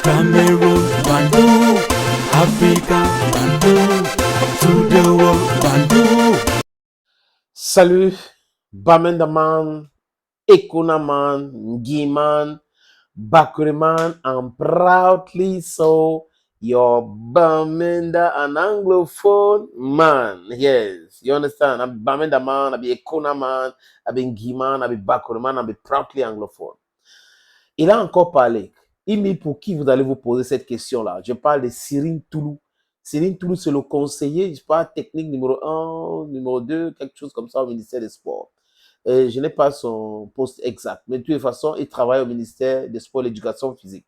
Cameroon, Bandung, Africa, Bandung, to the world, Bandung. Salut, Bamendaman, Ekonaman, Ngiman, Bakureman, and proudly so, your Bamenda, an Anglophone man. Yes, you understand? I'm Bamenda man, I'm Ekonaman, I'm Ngiman, I'm Bakureman, I'm proudly Anglophone. Il a encore parlé. Il dit pour qui vous allez vous poser cette question-là. Je parle de Cyril Toulou. Cyril Toulou, c'est le conseiller, je parle technique numéro 1, numéro 2, quelque chose comme ça au ministère des Sports. Je n'ai pas son poste exact, mais de toute façon, il travaille au ministère des Sports et de l'Éducation physique.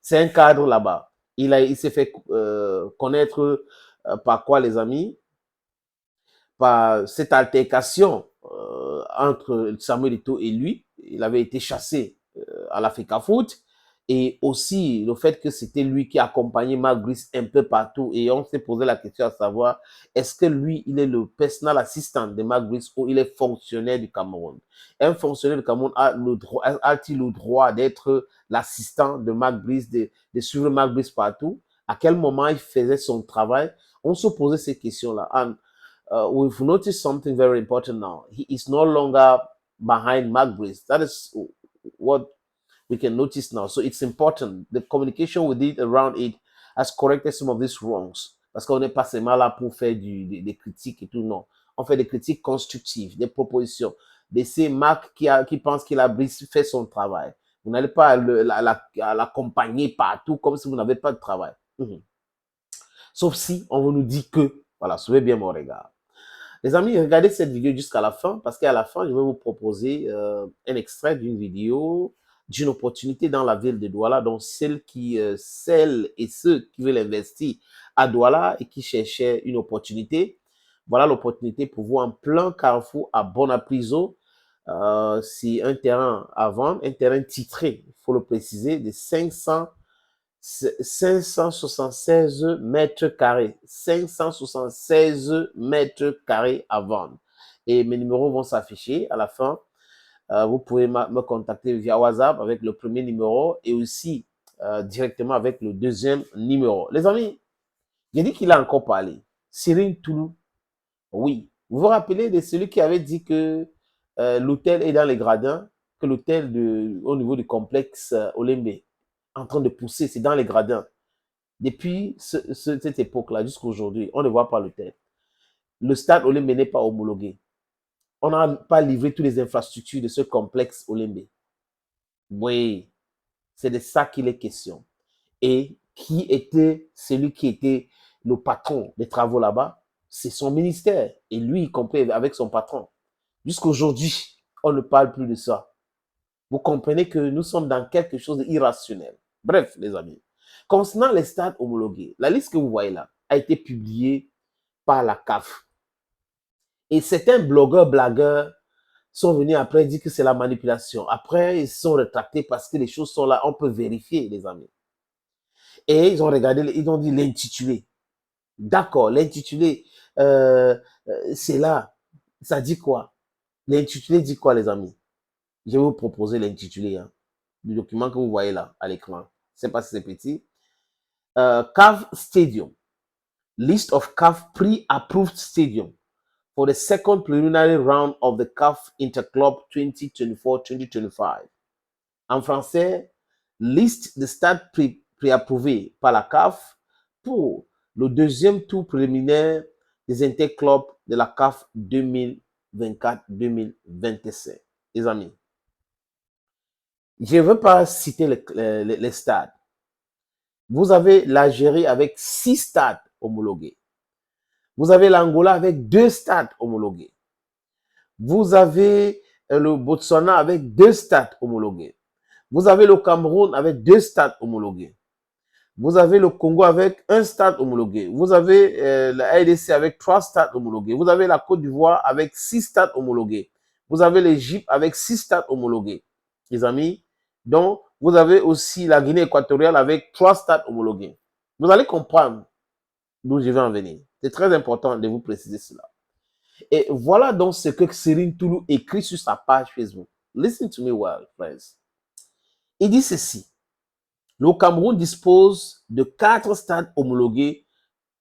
C'est un cadre là-bas. Il s'est fait connaître par quoi, les amis? Par cette altercation entre Samuel Eto'o et lui. Il avait été chassé à l'Africa Foot. Et aussi le fait que c'était lui qui accompagnait Mark Brice un peu partout. Et on s'est posé la question à savoir, est-ce que lui, il est le personal assistant de Mark Brice ou il est fonctionnaire du Cameroun? Un fonctionnaire du Cameroun a-t-il le droit d'être l'assistant de Mark Brice, de suivre Mark Brice partout? À quel moment il faisait son travail? On se posait ces questions-là. And we've noticed something very important now. He is no longer behind Mark Brice. That is what we can notice now. So it's important. The communication we did around it has corrected some of these wrongs. Parce qu'on n'est pas seulement là pour faire des critiques et tout, non. On fait des critiques constructives, des propositions. De ces Marc qui pense qu'il a fait son travail. Vous n'allez pas l'accompagner partout comme si vous n'avez pas de travail. Sauf si on vous nous dit que, voilà, suivez bien mon regard. Les amis, regardez cette vidéo jusqu'à la fin parce qu'à la fin, je vais vous proposer un extrait d'une vidéo d'une opportunité dans la ville de Douala, donc celles et ceux qui veulent investir à Douala et qui cherchaient une opportunité. Voilà l'opportunité pour vous en plein carrefour à Bonapriso. C'est un terrain à vendre, un terrain titré, il faut le préciser, de 576 mètres carrés. 576 mètres carrés à vendre. Et mes numéros vont s'afficher à la fin. Vous pouvez me contacter via WhatsApp avec le premier numéro et aussi directement avec le deuxième numéro. Les amis, j'ai dit qu'il a encore parlé. Cyril Toulou, oui. Vous vous rappelez de celui qui avait dit que l'hôtel est dans les gradins, que l'hôtel au niveau du complexe Olembe en train de pousser, c'est dans les gradins. Depuis cette époque-là jusqu'à aujourd'hui, on ne voit pas l'hôtel. Le stade Olembe n'est pas homologué. On n'a pas livré toutes les infrastructures de ce complexe Olembe. Oui, c'est de ça qu'il est question. Et qui était celui qui était le patron des travaux là-bas? C'est son ministère. Et lui, y compris avec son patron. Jusqu'à aujourd'hui, on ne parle plus de ça. Vous comprenez que nous sommes dans quelque chose d'irrationnel. Bref, les amis. Concernant les stades homologués, la liste que vous voyez là a été publiée par la CAF. Et certains blagueurs sont venus après dire que c'est la manipulation. Après, ils se sont rétractés parce que les choses sont là, on peut vérifier, les amis. Et ils ont regardé, ils ont dit l'intitulé. D'accord, l'intitulé, c'est là. Ça dit quoi? L'intitulé dit quoi, les amis? Je vais vous proposer l'intitulé du document que vous voyez là, à l'écran. Je ne sais pas si c'est petit. CAF Stadium. List of CAF pre-approved stadium for the second preliminary round of the CAF Interclub 2024-2025. En français, liste de stades préapprouvés par la CAF pour le deuxième tour préliminaire des interclubs de la CAF 2024-2025. Les amis, je ne veux pas citer les stades. Vous avez l'Algérie avec 6 stades homologués. Vous avez l'Angola avec 2 stades homologués. Vous avez le Botswana avec 2 stades homologués. Vous avez le Cameroun avec 2 stades homologués. Vous avez le Congo avec 1 stade homologué. Vous avez la RDC avec 3 stades homologués. Vous avez la Côte d'Ivoire avec 6 stades homologués. Vous avez l'Égypte avec 6 stades homologués. Les amis, donc vous avez aussi la Guinée équatoriale avec 3 stades homologués. Vous allez comprendre d'où je vais en venir. C'est très important de vous préciser cela. Et voilà donc ce que Cyril Toulou écrit sur sa page Facebook. Listen to me well, friends. Il dit ceci. Le Cameroun dispose de 4 stades homologués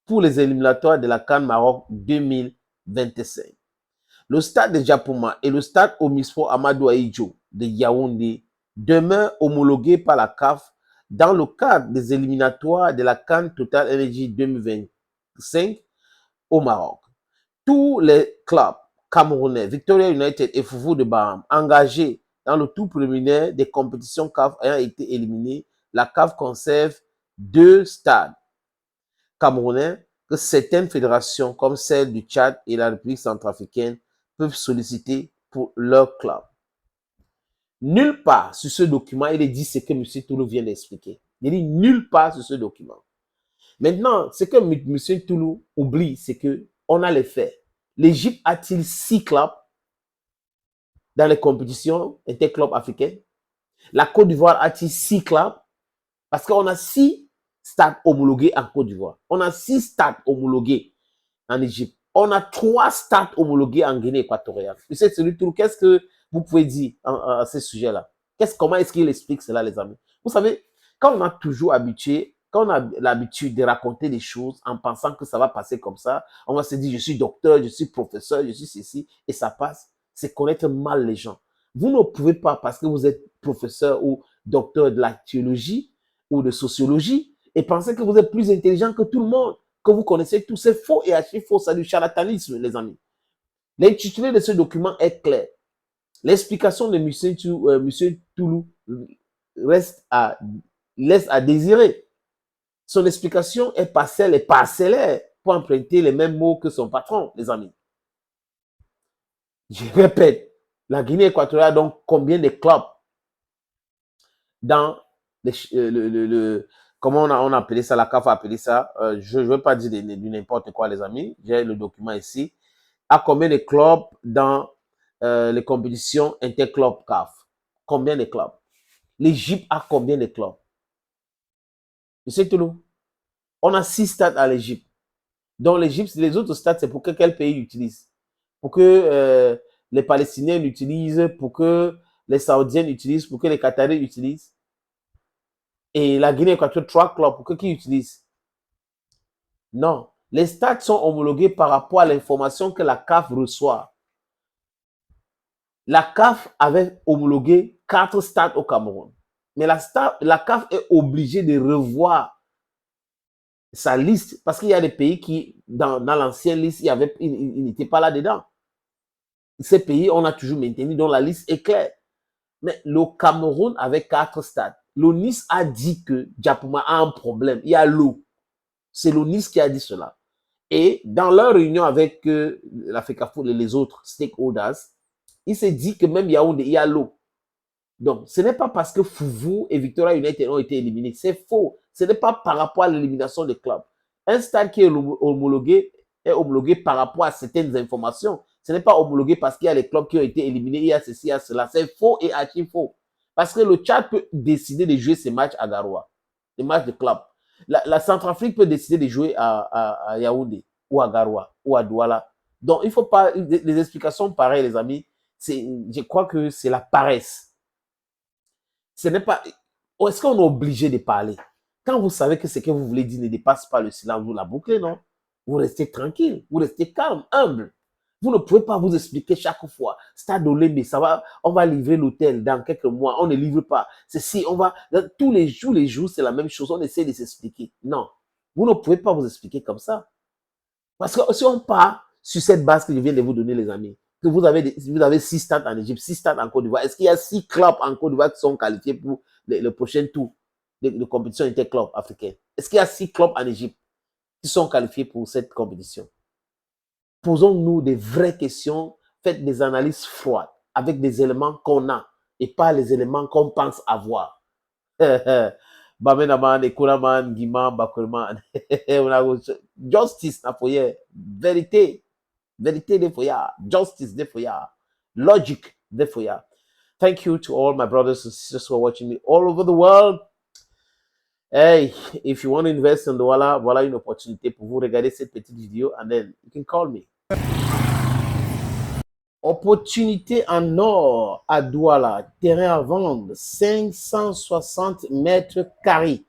pour les éliminatoires de la CAN Maroc 2025. Le stade de Japoma et le stade Omispo Amadou Ahidjo de Yaoundé demeurent homologués par la CAF dans le cadre des éliminatoires de la CAN Total Energy 2025 au Maroc. Tous les clubs camerounais, Victoria United et Foufou de Baham, engagés dans le tout préliminaire des compétitions CAF ayant été éliminés, la CAF conserve 2 stades camerounais que certaines fédérations, comme celle du Tchad et la République centrafricaine, peuvent solliciter pour leur club. Nulle part sur ce document, il est dit ce que M. Toulou vient d'expliquer. Il dit nulle part sur ce document. Maintenant, ce que M. Toulou oublie, c'est que on a les faits. L'Égypte a-t-il 6 clubs dans les compétitions interclubs africaines? La Côte d'Ivoire a-t-il 6 clubs? Parce qu'on a 6 stades homologués en Côte d'Ivoire. On a 6 stades homologués en Égypte. On a 3 stades homologués en Guinée équatoriale. Monsieur Toulou, qu'est-ce que vous pouvez dire à ce sujet-là? Comment est-ce qu'il explique cela, les amis? Vous savez, quand on a toujours habitué, quand on a l'habitude de raconter des choses en pensant que ça va passer comme ça, on va se dire, je suis docteur, je suis professeur, je suis ceci, et ça passe. C'est connaître mal les gens. Vous ne pouvez pas, parce que vous êtes professeur ou docteur de la théologie ou de sociologie, et penser que vous êtes plus intelligent que tout le monde, que vous connaissez tout. C'est faux et archi faux. C'est du charlatanisme, les amis. L'intitulé de ce document est clair. L'explication de M. Toulou laisse à désirer. Son explication est partielle et parcellaire pour emprunter les mêmes mots que son patron, les amis. Je répète, la Guinée équatoriale a donc combien de clubs dans comment on a appelé ça, la CAF a appelé ça, je ne veux pas dire du n'importe quoi, les amis, j'ai le document ici, a combien de clubs dans les compétitions interclubs CAF? Combien de clubs? L'Égypte a combien de clubs? Monsieur Toulou, on a 6 stades à l'Égypte. Dans l'Égypte, les autres stades, c'est pour que quel pays utilise? Pour que les Palestiniens l'utilisent, pour que les Saoudiens l'utilisent, pour que les Qataris l'utilisent. Et la Guinée équatoriale, 3 clubs, pour que qui utilise? Non. Les stades sont homologués par rapport à l'information que la CAF reçoit. La CAF avait homologué 4 stades au Cameroun. Mais la CAF est obligée de revoir sa liste parce qu'il y a des pays qui, dans l'ancienne liste, il n'était pas là-dedans. Ces pays, on a toujours maintenu, dont la liste est claire. Mais le Cameroun avait 4 stades. L'ONIS a dit que Japoma a un problème. Il y a l'eau. C'est l'ONIS qui a dit cela. Et dans leur réunion avec la FECAFO et les autres stakeholders, il s'est dit que même Yaoundé, il y a l'eau. Donc, ce n'est pas parce que Foufou et Victoria United ont été éliminés. C'est faux. Ce n'est pas par rapport à l'élimination des clubs. Un stade qui est homologué par rapport à certaines informations. Ce n'est pas homologué parce qu'il y a les clubs qui ont été éliminés, il y a ceci, il y a cela. C'est faux et archi faux. Parce que le Tchad peut décider de jouer ses matchs à Garoua, des matchs de club. La Centrafrique peut décider de jouer à Yaoundé ou à Garoua ou à Douala. Donc, il ne faut pas des explications pareilles, les amis. Je crois que c'est la paresse. Ce n'est pas. Est-ce qu'on est obligé de parler? Quand vous savez que ce que vous voulez dire ne dépasse pas le silence, vous la bouclez, non? Vous restez tranquille, vous restez calme, humble. Vous ne pouvez pas vous expliquer chaque fois. Stade Olembe, ça va, on va livrer l'hôtel dans quelques mois, on ne livre pas. Ceci, on va, tous les jours, c'est la même chose, on essaie de s'expliquer. Non, vous ne pouvez pas vous expliquer comme ça. Parce que si on part sur cette base que je viens de vous donner, les amis, que vous avez 6 stades en Égypte, 6 stades en Côte d'Ivoire, est-ce qu'il y a 6 clubs en Côte d'Ivoire qui sont qualifiés pour le prochain tour de compétition interclub africaine? Est-ce qu'il y a 6 clubs en Égypte qui sont qualifiés pour cette compétition? Posons-nous des vraies questions, faites des analyses froides avec des éléments qu'on a et pas les éléments qu'on pense avoir. Bamenaman, Ekonaman, Guiman, Bakurman. Justice, na foyer. Vérité. Vérité de foyer. Justice de foyer. Logic de foyer. Thank you to all my brothers and sisters who are watching me all over the world. Hey, if you want to invest in Douala, voilà une opportunité pour vous regarder cette petite vidéo and then you can call me. Opportunité en or à Douala, terrain à vendre, 560 mètres carrés.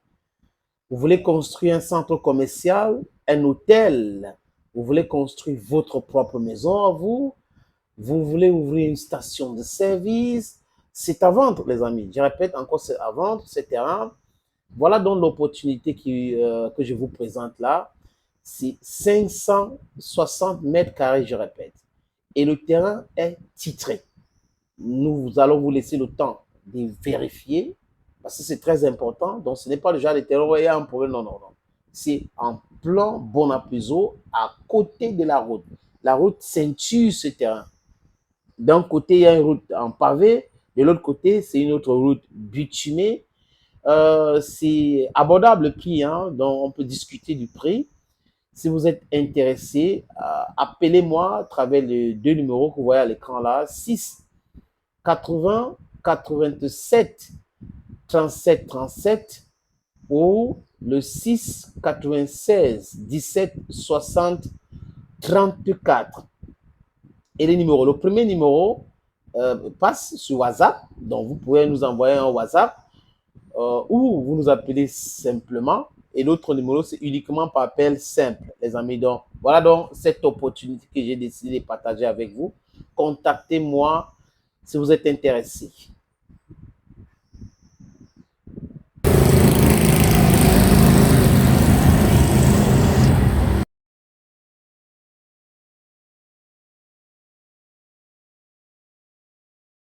Vous voulez construire un centre commercial, un hôtel, vous voulez construire votre propre maison à vous, vous voulez ouvrir une station de service, c'est à vendre, les amis. Je répète encore, c'est à vendre, ce terrain. Voilà donc l'opportunité que je vous présente là. C'est 560 mètres carrés, je répète. Et le terrain est titré. Nous allons vous laisser le temps de vérifier parce que c'est très important. Donc, ce n'est pas le genre de terrain où il y a un problème. Non, non, non. C'est en plan Bonapuiso à côté de la route. La route ceinture ce terrain. D'un côté, il y a une route en pavé. De l'autre côté, c'est une autre route bitumée. C'est abordable le prix, hein, donc on peut discuter du prix. Si vous êtes intéressé, appelez-moi à travers les deux numéros que vous voyez à l'écran là, 6 80 87 37 37 ou le 6 96 17 60 34. Et les numéros, le premier numéro passe sur WhatsApp, donc vous pouvez nous envoyer un WhatsApp ou vous nous appelez simplement. Et l'autre numéro, c'est uniquement par appel simple, les amis. Donc, voilà donc cette opportunité que j'ai décidé de partager avec vous. Contactez-moi si vous êtes intéressé.